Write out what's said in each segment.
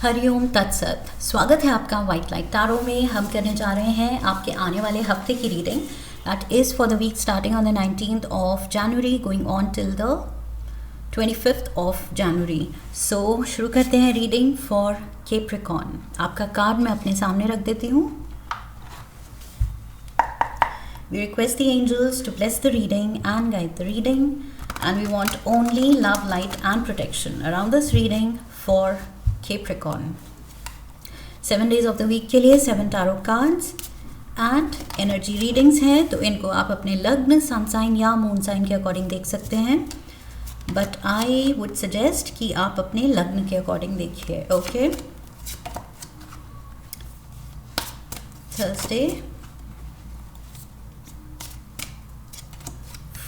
हरिओम तत्सत। स्वागत है आपका वाइट लाइट टारो में। हम करने जा रहे हैं आपके आने वाले हफ्ते की reading that is for the week starting on the 19th of January going on till the 25th of January. So शुरू करते हैं रीडिंग फॉर कैप्रिकॉर्न। आपका कार्ड मैं अपने सामने रख देती हूँ। We request the angels to bless the reading and guide the reading, and we want only love, light and protection around this reading for Capricorn. 7 days of the week के लिए 7 tarot cards and energy readings हैं, तो इनको आप अपने लग्न, sun sign या moon sign के अकॉर्डिंग देख सकते हैं, बट आई वुड सजेस्ट कि आप अपने लग्न के अकॉर्डिंग देखिए। Okay, Thursday,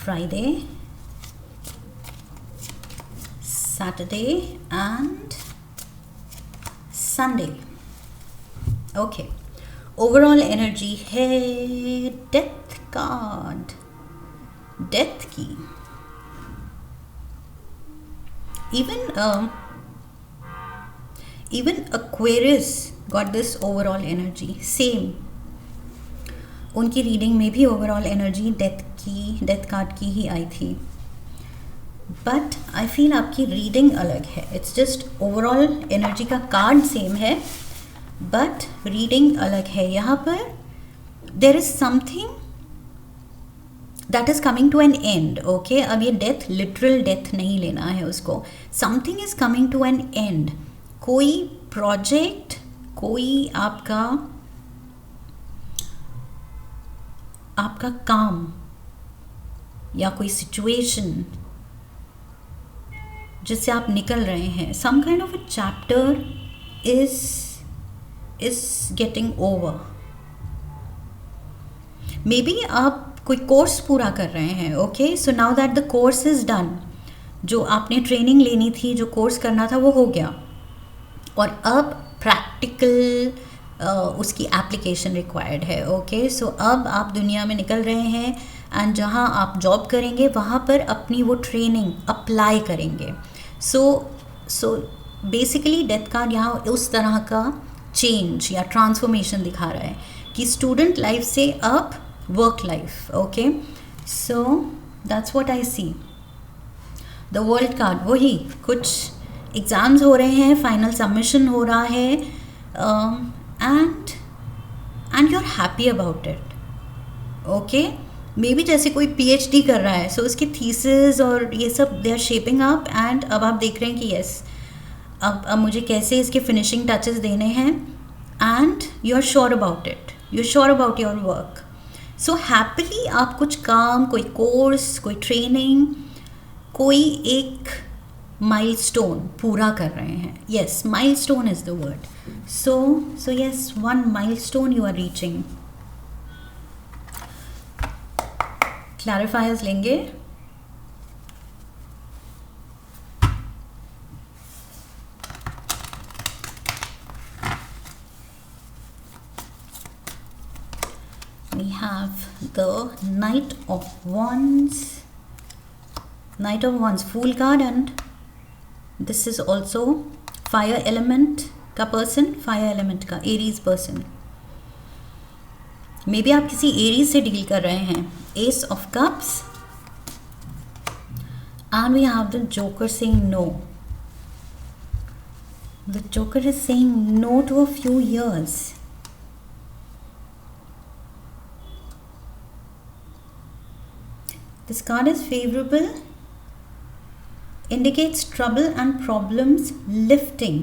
Friday, Saturday and Sunday. Okay, overall energy है डेथ कार्ड, डेथ की। even Aquarius got this overall energy, same उनकी रीडिंग में भी ओवरऑल एनर्जी डेथ कार्ड की ही आई थी, बट आई फील आपकी रीडिंग अलग है। इट्स जस्ट ओवरऑल एनर्जी का कार्ड सेम है बट रीडिंग अलग है। यहाँ पर there is something that is coming to an end. Okay, अब ये डेथ लिटरल डेथ नहीं लेना है उसको। Something is coming to an end. कोई प्रोजेक्ट, कोई आपका काम या कोई सिचुएशन जिससे आप निकल रहे हैं, some kind of a chapter is getting over. Maybe आप कोई कोर्स पूरा कर रहे हैं। Okay, so now that the course is done, जो आपने ट्रेनिंग लेनी थी, जो कोर्स करना था वो हो गया, और अब प्रैक्टिकल उसकी एप्लीकेशन रिक्वायर्ड है। ओके, सो अब आप दुनिया में निकल रहे हैं एंड जहाँ आप जॉब करेंगे वहाँ पर अपनी वो ट्रेनिंग अप्लाई करेंगे। सो बेसिकली डेथ कार्ड यहाँ उस तरह का चेंज या ट्रांसफॉर्मेशन दिखा रहा है कि स्टूडेंट लाइफ से अब work life. Okay, so that's what I see. The world card, वही कुछ एग्ज़ाम्स हो रहे हैं, फाइनल सबमिशन हो रहा है, and you're happy about it. Okay, may be जैसे कोई PhD कर रहा है, सो उसकी थीसिस और ये सब they are shaping up, and अब आप देख रहे हैं कि यस अब मुझे कैसे इसके फिनिशिंग टचेस देने हैं, and you are sure about it, you are sure about your work. So happily आप कुछ काम, कोई कोर्स, कोई ट्रेनिंग, कोई एक माइलस्टोन पूरा कर रहे हैं। Yes, milestone is the word. So yes, one milestone you are reaching. Clarifiers लेंगे। We have the Knight of Wands. Knight of Wands, Fool card, and this is also fire element का person, fire element का Aries person. Maybe आप किसी Aries से deal कर रहे हैं। Ace of cups, and we have the joker saying no. The joker is saying no to a few years. This card is favorable, indicates trouble and problems lifting.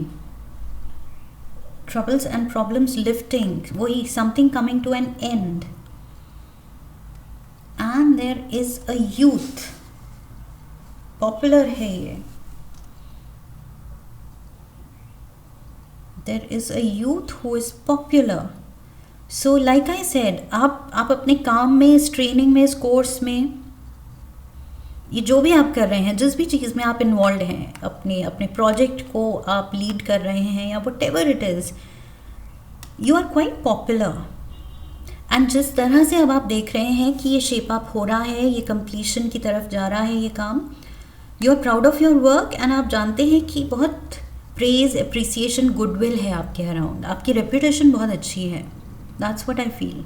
Troubles and problems lifting, वही something coming to an end, and there is a youth, popular है ये, there is a youth who is popular. So like I said, आप अपने काम में, इस training में, इस कोर्स में, ये जो भी आप कर रहे हैं, जिस भी चीज़ में आप इन्वॉल्व हैं, अपने प्रोजेक्ट को आप लीड कर रहे हैं या whatever it is, you are quite popular. And जिस तरह से अब आप देख रहे हैं कि ये शेप अप हो रहा है, ये कंप्लीशन की तरफ जा रहा है ये काम, you are proud of your work, and आप जानते हैं कि बहुत प्रेज, अप्रिसिएशन, गुडविल है आपके अराउंड, आपकी रेपुटेशन बहुत अच्छी है. That's what I feel.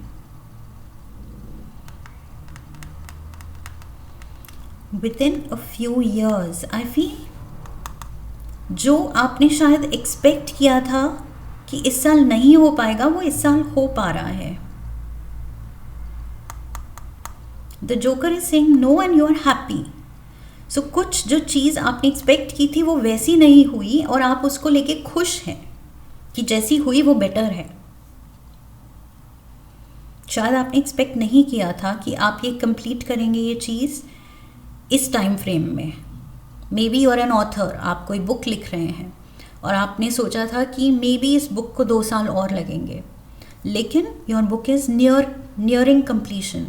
With in a few years I feel जो आपने शायद एक्सपेक्ट किया था कि इस साल नहीं हो पाएगा, वो इस साल हो पा रहा है. The joker is saying no and you are happy. So कुछ जो चीज़ आपने एक्सपेक्ट की थी वो वैसी नहीं हुई और आप उसको लेके खुश हैं कि जैसी हुई वो बेटर है. शायद आपने एक्सपेक्ट नहीं किया था कि आप ये कंप्लीट करेंगे ये चीज़ इस टाइम फ्रेम में. Maybe you are an author, आप कोई बुक लिख रहे हैं और आपने सोचा था कि मे बी इस बुक को 2 साल और लगेंगे, लेकिन your book is nearing completion.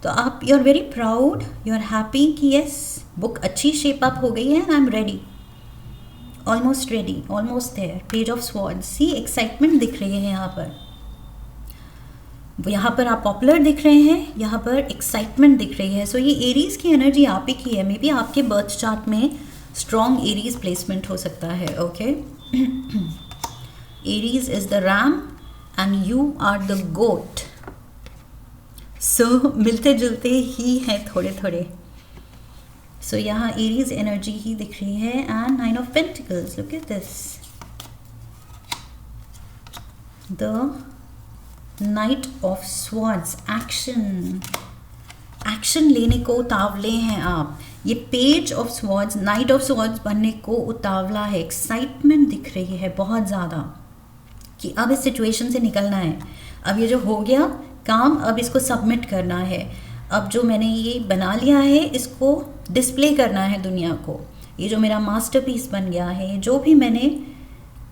तो आप you are very proud, you are happy कि यस बुक अच्छी शेप अप हो गई है and I am ready, almost ready, almost there. Page of swords, see excitement दिख रही है यहाँ पर. यहाँ पर आप पॉपुलर दिख रहे हैं, यहाँ पर एक्साइटमेंट दिख रही है. सो ये एरीज की एनर्जी आप ही की है. मे बी आपके बर्थ चार्ट में स्ट्रॉन्ग एरीज प्लेसमेंट हो सकता है. Okay, Aries is the ram and you are the goat. So मिलते जुलते ही हैं थोड़े थोड़े. सो यहाँ एरीज एनर्जी ही दिख रही है. And 9 of pentacles, look at this, the night of swords. Action लेने को उतावले हैं आप. ये page of swords, knight of swords बनने को उतावला है. एक्साइटमेंट दिख रही है बहुत ज़्यादा कि अब इस सिचुएशन से निकलना है. अब ये जो हो गया काम, अब इसको सबमिट करना है. अब जो मैंने ये बना लिया है इसको डिस्प्ले करना है दुनिया को. ये जो मेरा मास्टरपीस बन गया है, जो भी मैंने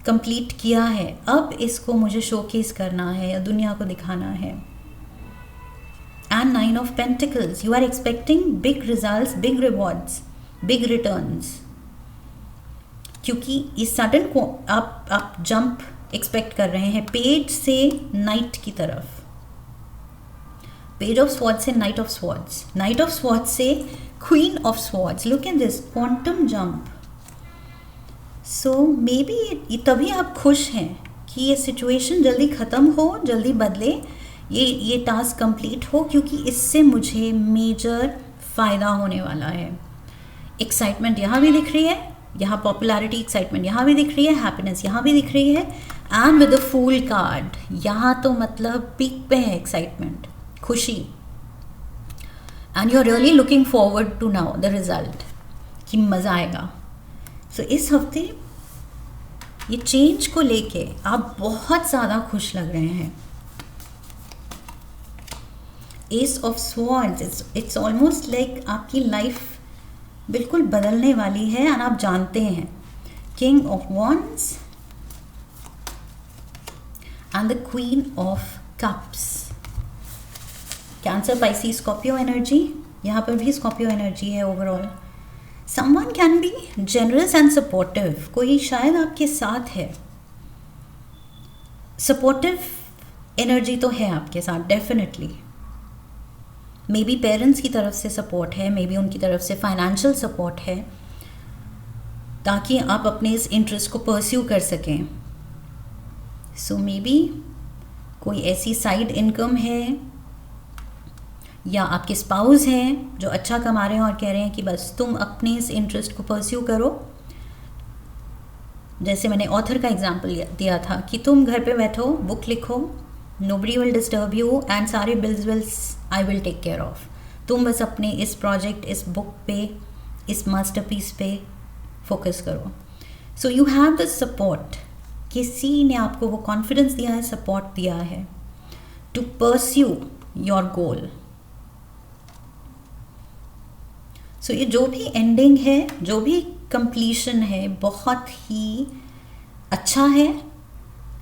कंप्लीट किया है, अब इसको मुझे शोकेस करना है या दुनिया को दिखाना है. And 9 of pentacles, you are expecting big results, big rewards, big returns. क्योंकि इस सडन को आप जंप एक्सपेक्ट कर रहे हैं पेज से नाइट की तरफ. पेज ऑफ स्वॉर्ड्स से knight of swords, knight of swords से queen of swords. Look at this quantum jump. So maybe तभी आप खुश हैं कि ये सिचुएशन जल्दी ख़त्म हो, जल्दी बदले, ये टास्क कंप्लीट हो, क्योंकि इससे मुझे मेजर फ़ायदा होने वाला है. एक्साइटमेंट यहाँ भी दिख रही है, यहाँ पॉपुलैरिटी एक्साइटमेंट यहाँ भी दिख रही है, हैप्पीनेस यहाँ भी दिख रही है. And with the fool card, यहाँ तो मतलब पीक पे है एक्साइटमेंट, खुशी. And you are really looking forward to now the result, कि मज़ा आएगा. सो इस हफ्ते ये चेंज को लेके आप बहुत ज़्यादा खुश लग रहे हैं. Ace of swords, it's almost like आपकी लाइफ बिल्कुल बदलने वाली है एंड आप जानते हैं. King of wands and the queen of cups. Cancer, Pisces, Scorpio energy, यहाँ पर भी स्कॉर्पियो एनर्जी है overall. Someone can be generous and supportive. कोई शायद आपके साथ है. सपोर्टिव एनर्जी तो है आपके साथ डेफिनेटली. मे बी पेरेंट्स की तरफ से सपोर्ट है, मे बी उनकी तरफ से फाइनेंशियल सपोर्ट है, ताकि आप अपने इस इंटरेस्ट को परस्यू कर सकें. सो मे बी कोई ऐसी साइड इनकम है या आपके स्पाउस हैं जो अच्छा कमा रहे हैं और कह रहे हैं कि बस तुम अपने इस इंटरेस्ट को परस्यू करो. जैसे मैंने ऑथर का एग्जांपल दिया था कि तुम घर पे बैठो, बुक लिखो, nobody will disturb you and सारे bills I will take care of. तुम बस अपने इस प्रोजेक्ट, इस बुक पे, इस मास्टरपीस पे फोकस करो. So you have the support. किसी ने आपको वो कॉन्फिडेंस दिया है, सपोर्ट दिया है टू परस्यू योर गोल. सो ये जो भी एंडिंग है, जो भी कंप्लीशन है, बहुत ही अच्छा है.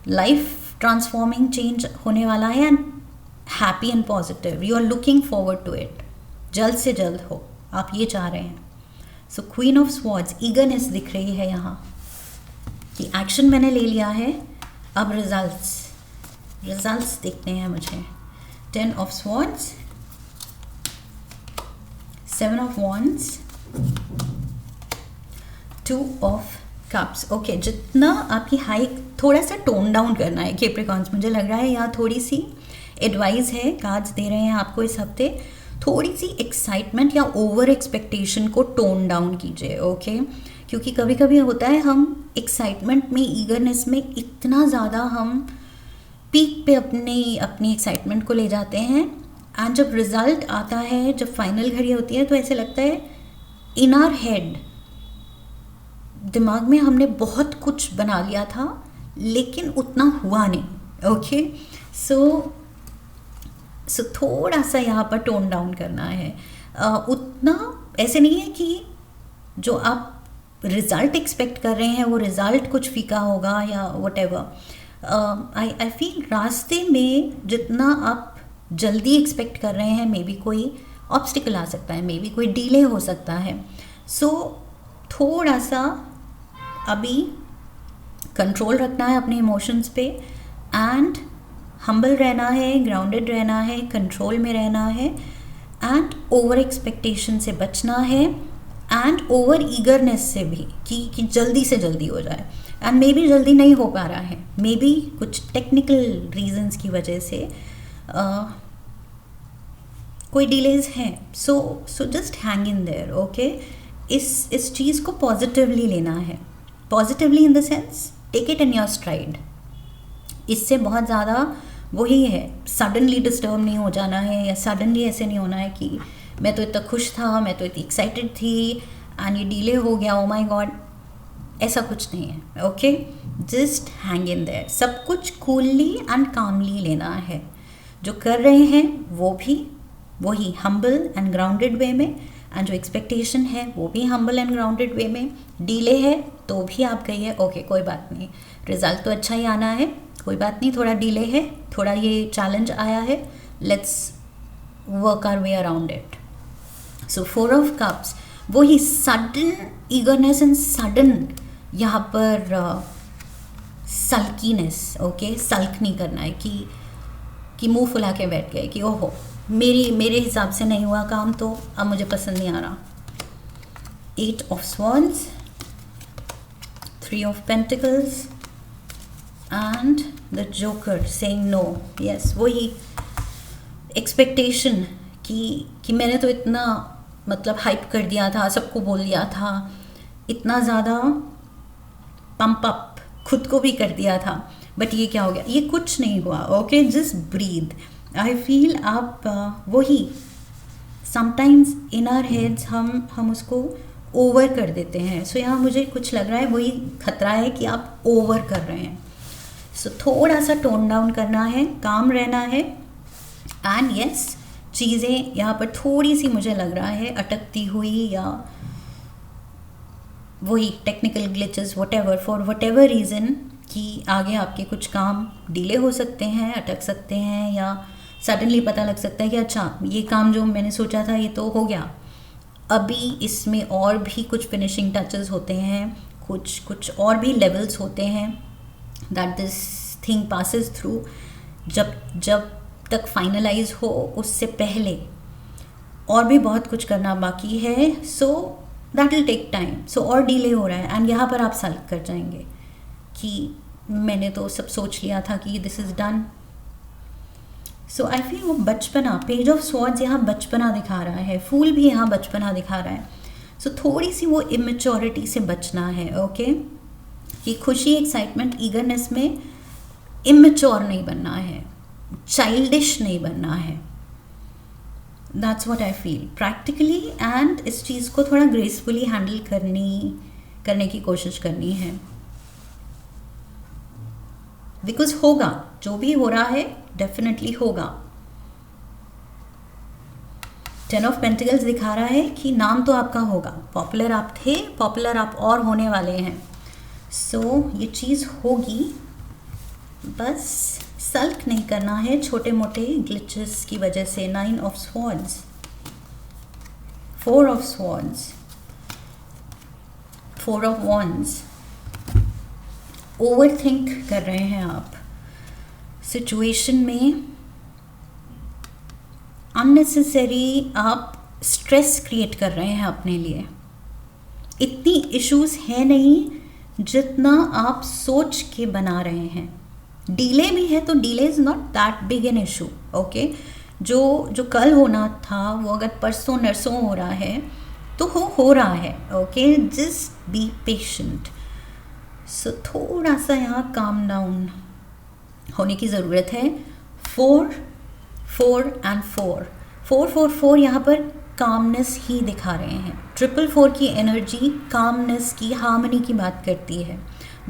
लाइफ ट्रांसफॉर्मिंग चेंज होने वाला है and happy and positive. You are looking forward to it. जल्द से जल्द हो, आप ये चाह रहे हैं. So queen of swords, eagerness दिख रही है यहाँ कि एक्शन मैंने ले लिया है, अब रिजल्ट्स देखते हैं मुझे. 10 of swords, 7 of wands, 2 of cups, okay, जितना आपकी हाइक थोड़ा सा टोन डाउन करना है कैप्रिकॉर्न्स, मुझे लग रहा है यहाँ थोड़ी सी एडवाइस है कार्ड्स दे रहे हैं आपको इस हफ्ते, थोड़ी सी एक्साइटमेंट या ओवर एक्सपेक्टेशन को टोन डाउन कीजिए, ओके। क्योंकि कभी कभी होता है हम एक्साइटमेंट में, ईगरनेस में इतना ज़्यादा हम पीक पे अपनी एक्साइटमेंट को ले जाते हैं, एंड जब रिज़ल्ट आता है, जब फाइनल घड़ी होती है, तो ऐसे लगता है इन आवर हेड, दिमाग में हमने बहुत कुछ बना लिया था लेकिन उतना हुआ नहीं, ओके। सो थोड़ा सा यहाँ पर टोन डाउन करना है। उतना ऐसे नहीं है कि जो आप रिज़ल्ट एक्सपेक्ट कर रहे हैं वो रिज़ल्ट कुछ फीका होगा या वट एवर। आई फील रास्ते में जितना आप जल्दी एक्सपेक्ट कर रहे हैं, मे बी कोई ऑब्स्टिकल आ सकता है, मे बी कोई डिले हो सकता है। सो थोड़ा सा अभी कंट्रोल रखना है अपने इमोशंस पे, एंड हम्बल रहना है, ग्राउंडेड रहना है, कंट्रोल में रहना है, एंड ओवर एक्सपेक्टेशन से बचना है, एंड ओवर ईगरनेस से भी कि जल्दी से जल्दी हो जाए, एंड मे बी जल्दी नहीं हो पा रहा है, मे बी कुछ टेक्निकल रीजंस की वजह से कोई डिलेज हैं। So just hang in there, okay. इस चीज़ को पॉजिटिवली लेना है, positively in the sense take it in your stride. इससे बहुत ज़्यादा वही है, सडनली डिस्टर्ब नहीं हो जाना है, या सडनली ऐसे नहीं होना है कि मैं तो इतना खुश था, मैं तो इतनी एक्साइटेड थी एंड ये डिले हो गया, ओ माय गॉड, ऐसा कुछ नहीं है, okay. Just hang in there, सब कुछ कूलली एंड कामली लेना है। जो कर रहे हैं वो भी वही हम्बल एंड ग्राउंडेड वे में, एंड जो एक्सपेक्टेशन है वो भी हम्बल एंड ग्राउंडेड वे में। डिले है तो भी आप कहिए ओके कोई बात नहीं, रिजल्ट तो अच्छा ही आना है, कोई बात नहीं, थोड़ा डिले है, थोड़ा ये चैलेंज आया है, let's work our way around it. So 4 of cups, वही सडन ईगरनेस एंड सडन यहाँ पर सल्कीनेस, ओके। सल्क नहीं करना है कि मुंह फुला के बैठ गए कि ओहो मेरे हिसाब से नहीं हुआ काम, तो अब मुझे पसंद नहीं आ रहा। 8 of swords, 3 of pentacles and the joker saying no. Yes, वही एक्सपेक्टेशन कि मैंने तो इतना मतलब हाइप कर दिया था, सबको बोल दिया था, इतना ज़्यादा पंप अप खुद को भी कर दिया था, बट ये क्या हो गया, ये कुछ नहीं हुआ, okay. Just breathe. I feel आप वही समटाइम्स इन आवर हेड्स हम उसको ओवर कर देते हैं। सो यहाँ मुझे कुछ लग रहा है वही खतरा है कि आप ओवर कर रहे हैं। सो थोड़ा सा टोन डाउन करना है, काम रहना है, एंड यस चीज़ें यहाँ पर थोड़ी सी मुझे लग रहा है अटकती हुई, या वही technical glitches for what ever reason, कि आगे आपके कुछ काम डिले हो सकते हैं, अटक सकते हैं, या सडनली पता लग सकता है कि अच्छा ये काम जो मैंने सोचा था ये तो हो गया, अभी इसमें और भी कुछ फिनिशिंग टचेस होते हैं, कुछ और भी लेवल्स होते हैं that this thing passes through. जब तक फाइनलाइज हो उससे पहले और भी बहुत कुछ करना बाकी है, so that will take time. So और डिले हो रहा है, एंड यहाँ पर आप सल्क कर जाएंगे कि मैंने तो सब सोच लिया था कि this is done. So I feel वो बचपना, पेज ऑफ स्वॉर्ड्स यहाँ बचपना दिखा रहा है, फूल भी यहाँ बचपना दिखा रहा है। सो थोड़ी सी वो इमेच्योरिटी से बचना है, ओके। कि खुशी, एक्साइटमेंट, ईगरनेस में इमेच्योर नहीं बनना है, चाइल्डिश नहीं बनना है। That's what I feel practically, and इस चीज़ को थोड़ा ग्रेसफुली हैंडल करने की कोशिश करनी है, बिकॉज होगा, जो भी हो रहा है डेफिनेटली होगा। 10 ऑफ पेंटिकल्स दिखा रहा है कि नाम तो आपका होगा, पॉपुलर आप थे, पॉपुलर आप और होने वाले हैं। सो ये चीज़ होगी, बस सल्क नहीं करना है छोटे मोटे ग्लिचेस की वजह से। 9 of swords, 4 of swords, 4 of wands. Over think कर रहे हैं आप सिचुएशन में, अननेसेसरी आप स्ट्रेस क्रिएट कर रहे हैं अपने लिए। इतनी इश्यूज है नहीं जितना आप सोच के बना रहे हैं। डिले भी है तो delay is not that big an issue, okay. जो कल होना था वो अगर परसों नरसों हो रहा है तो हो रहा है, okay. Just be patient. So थोड़ा सा यहाँ काम डाउन होने की ज़रूरत है। 4 4 एंड 4 4 4 4 यहाँ पर कामनेस ही दिखा रहे हैं। 4 की एनर्जी कामनेस की, हार्मनी की बात करती है,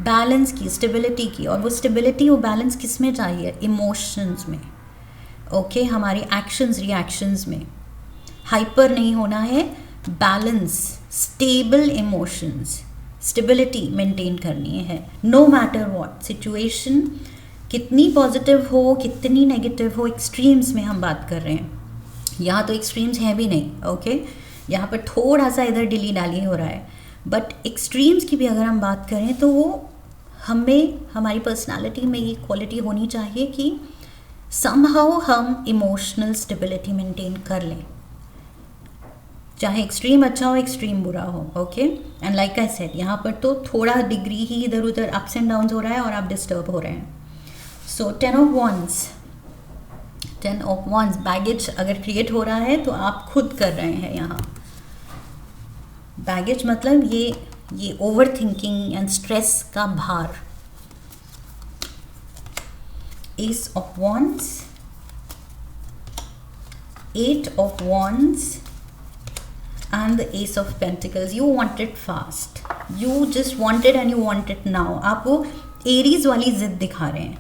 बैलेंस की, स्टेबिलिटी की। और वो स्टेबिलिटी, वो बैलेंस किस में चाहिए? इमोशंस में, ओके। हमारी एक्शंस रिएक्शंस में हाइपर नहीं होना है, balance, stable emotions, stability maintain करनी है। नो मैटर व्हाट सिचुएशन, कितनी पॉजिटिव हो कितनी नेगेटिव हो, एक्सट्रीम्स में हम बात कर रहे हैं। यहाँ तो एक्सट्रीम्स हैं भी नहीं, ओके। यहाँ पर थोड़ा सा इधर डिली डाली हो रहा है, बट एक्सट्रीम्स की भी अगर हम बात करें तो वो हमें, हमारी पर्सनालिटी में ये क्वालिटी होनी चाहिए कि समहाउ हम इमोशनल स्टेबिलिटी मेंटेन कर लें, चाहे एक्सट्रीम अच्छा हो एक्सट्रीम बुरा हो, okay. And like I said, यहाँ पर तो थोड़ा डिग्री ही इधर उधर अप्स एंड डाउन्स हो रहा है और आप डिस्टर्ब हो रहे हैं। सो 10 ऑफ वंस बैगेज अगर क्रिएट हो रहा है तो आप खुद कर रहे हैं। यहाँ बैगेज मतलब ये ओवर थिंकिंग एंड स्ट्रेस का भार। Ace of wands, 8 of wands and the ace of pentacles. You want it fast, you just want it and you want it now. आप वो एरीज वाली जिद दिखा रहे हैं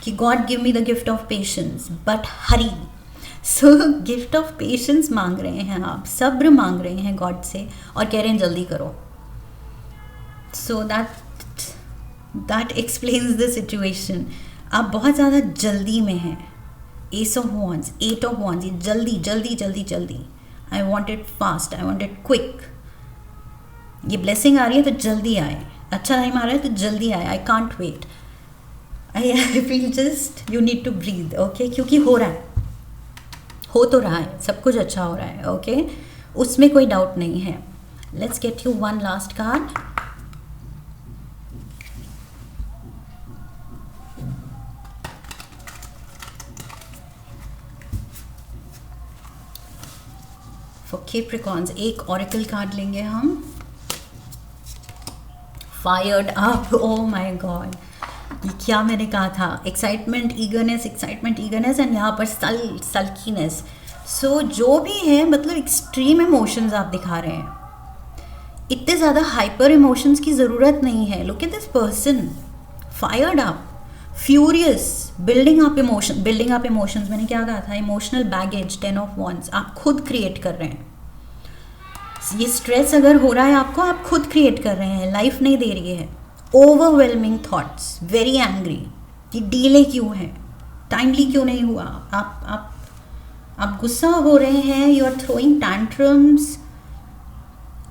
कि God give me the gift of patience but hurry. So gift of patience मांग रहे हैं आप, सब्र मांग रहे हैं गॉड से और कह रहे हैं जल्दी करो। So that explains the situation. आप बहुत ज़्यादा जल्दी में हैं। Ace of wands, 8 of wands, ये जल्दी जल्दी जल्दी जल्दी, I want it fast, I want it quick. ये ब्लेसिंग आ रही है तो जल्दी आए, अच्छा टाइम आ रहा है तो जल्दी आए। I can't wait. I feel just you need to breathe, okay? क्योंकि हो रहा है, हो तो रहा है, सब कुछ अच्छा हो रहा है, okay? उसमें कोई डाउट नहीं है। Let's get you one last card. Capricorns, एक ऑरेकल कार्ड लेंगे हम। Fired up, oh my God, ये क्या मैंने कहा था? Excitement, eagerness, excitement, eagerness and यहाँ पर सल्कीनेस। सो जो भी है, मतलब एक्सट्रीम इमोशंस आप दिखा रहे हैं। इतने ज़्यादा हाइपर इमोशंस की ज़रूरत नहीं है। Look at this person, fired up, furious, building up emotions. मैंने क्या कहा था? इमोशनल बैगेज, 10 ऑफ वॉन्स आप खुद क्रिएट कर रहे हैं। ये स्ट्रेस अगर हो रहा है आपको, आप खुद क्रिएट कर रहे हैं, लाइफ नहीं दे रही है। ओवरवेलमिंग थॉट्स, वेरी एंग्री कि डीले क्यों है, टाइमली क्यों नहीं हुआ। आप गुस्सा हो रहे हैं, यू आर थ्रोइंग टैंट्रम्स।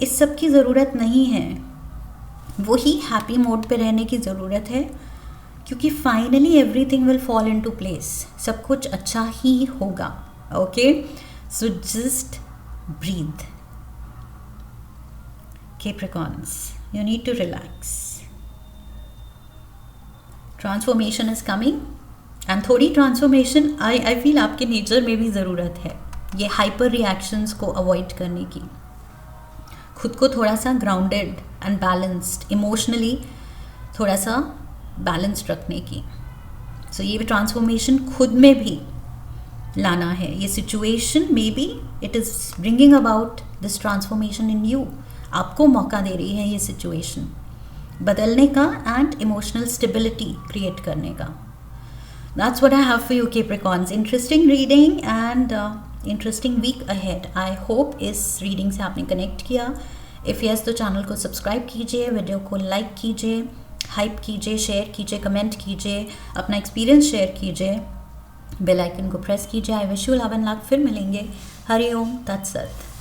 इस सब की ज़रूरत नहीं है, वही हैप्पी मोड पे रहने की ज़रूरत है, क्योंकि finally everything will fall into place. सब कुछ अच्छा ही होगा, okay. So just breathe. Capricorns, you need to relax. Transformation is coming and थोड़ी ट्रांसफॉर्मेशन I feel आपके नेचर में भी ज़रूरत है, ये हाइपर रिएक्शंस को अवॉइड करने की, खुद को थोड़ा सा ग्राउंडेड एंड बैलेंस्ड, इमोशनली थोड़ा सा बैलेंस्ड रखने की। सो ये ट्रांसफॉर्मेशन खुद में भी लाना है। ये situation may be it is bringing about this transformation in you. आपको मौका दे रही है ये सिचुएशन बदलने का एंड इमोशनल स्टेबिलिटी क्रिएट करने का। That's what I have for you Capricorns. Interesting reading and interesting week ahead. I hope इस रीडिंग से आपने कनेक्ट किया। इफ़ यस तो चैनल को सब्सक्राइब कीजिए, वीडियो को लाइक कीजिए, हाइप कीजिए, शेयर कीजिए, कमेंट कीजिए, अपना एक्सपीरियंस शेयर कीजिए, बेल आइकन को प्रेस कीजिए। I wish you love and luck. फिर मिलेंगे। हरि ओम तत्सत।